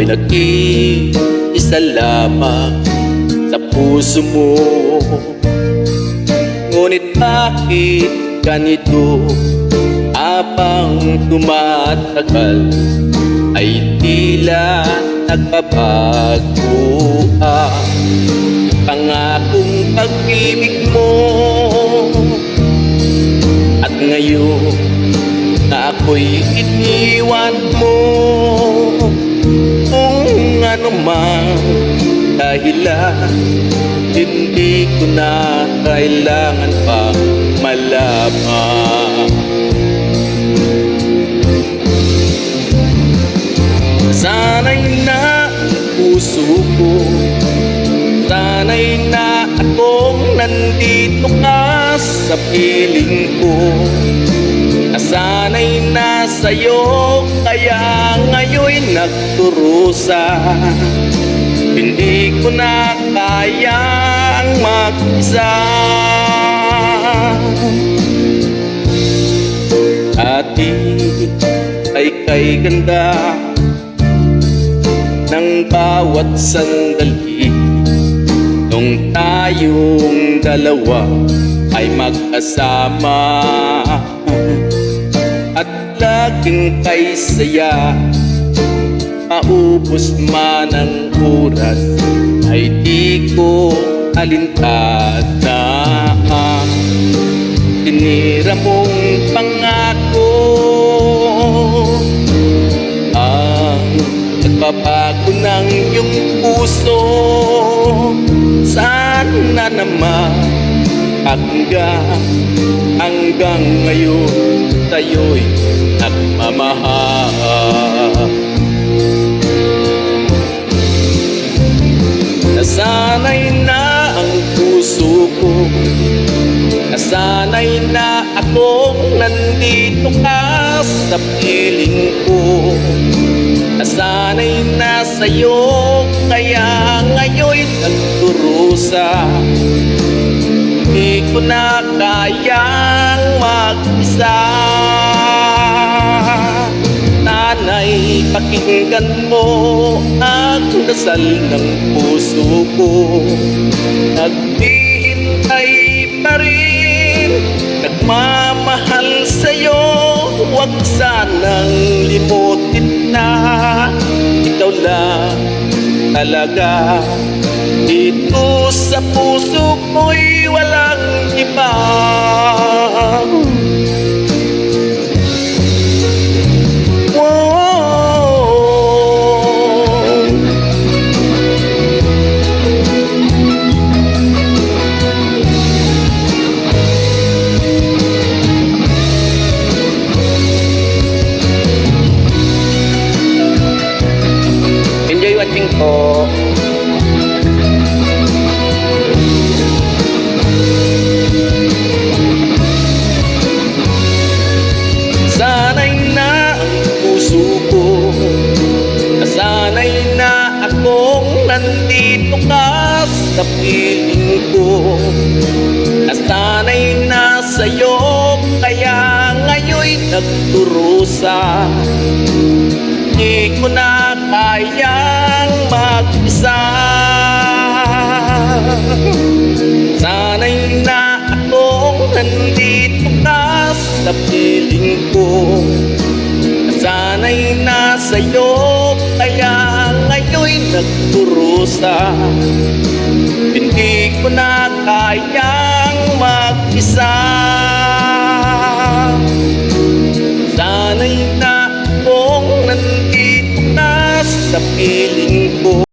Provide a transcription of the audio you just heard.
ako'y nag-iisa lamang sa puso mo. Ngunit bakit ganito? Habang tumatagal ay tila nagbabago ang pangakong pag-ibig mo. At ngayon na ako'y iniwan mo, kung ano man dahilan, hindi ko na kailangan pang malaman. Sana'y na puso ko, sana'y na akong nandito ka sa piling ko. Sana'y na sa'yo, kaya ngayon'y nagdurusa. Hindi ko na kayang mag-isa. Dati ay kay ganda ng bawat sandali nung tayong dalawa ay magkasama. At laging kay saya, maubos man ang oras ay di ko alintana. Tinira mong pangako ang nagbabago ng iyong puso. Sana naman hanggang ngayon tayo'y nagmamahal. Nasanay na ang puso ko, nasanay na akong nandito ka sa piling ko. Nasanay na sa'yo, kaya ngayon'y nagdurusa. Di ko na kayang mag-isa. Nanay, pakinggan mo ang dasal ng puso ko. Naghihintay pa rin, nagmamahal sa'yo. Huwag sanang limutin na ikaw lang talaga. Dito sa puso ko'y walang iba. Enjoy watching po. Sana'y na ang puso ko, nasanay na akong nandito ka sa piling ko. Nasanay na sa'yo, kaya ngayon'y nagdurusa. Di ko na kayang mag-isa. Sana'y na akong nandito ka sa piling ko. Sana'y na sa'yo, kaya ngayon'y nagdurusa. Hindi ko na kayang mag-isa. Sana'y na akong nandito ka sa piling ko.